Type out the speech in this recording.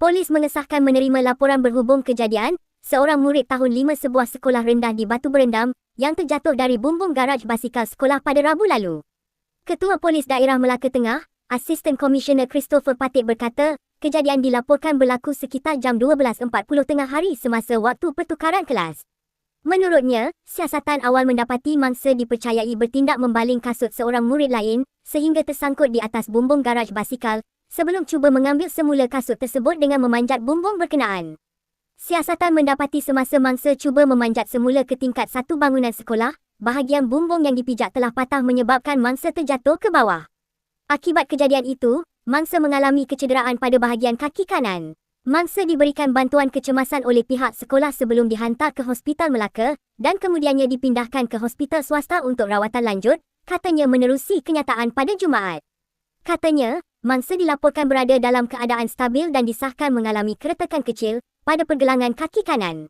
Polis mengesahkan menerima laporan berhubung kejadian seorang murid tahun 5 sebuah sekolah rendah di Batu Berendam yang terjatuh dari bumbung garaj basikal sekolah pada Rabu lalu. Ketua Polis Daerah Melaka Tengah, Asisten Komisioner Christopher Patik berkata, kejadian dilaporkan berlaku sekitar jam 12.40 tengah hari semasa waktu pertukaran kelas. Menurutnya, siasatan awal mendapati mangsa dipercayai bertindak membaling kasut seorang murid lain sehingga tersangkut di atas bumbung garaj basikal sebelum cuba mengambil semula kasut tersebut dengan memanjat bumbung berkenaan. Siasatan mendapati semasa mangsa cuba memanjat semula ke tingkat satu bangunan sekolah, bahagian bumbung yang dipijak telah patah menyebabkan mangsa terjatuh ke bawah. Akibat kejadian itu, mangsa mengalami kecederaan pada bahagian kaki kanan. Mangsa diberikan bantuan kecemasan oleh pihak sekolah sebelum dihantar ke Hospital Melaka dan kemudiannya dipindahkan ke hospital swasta untuk rawatan lanjut, katanya menerusi kenyataan pada Jumaat. Katanya, mangsa dilaporkan berada dalam keadaan stabil dan disahkan mengalami keretakan kecil pada pergelangan kaki kanan.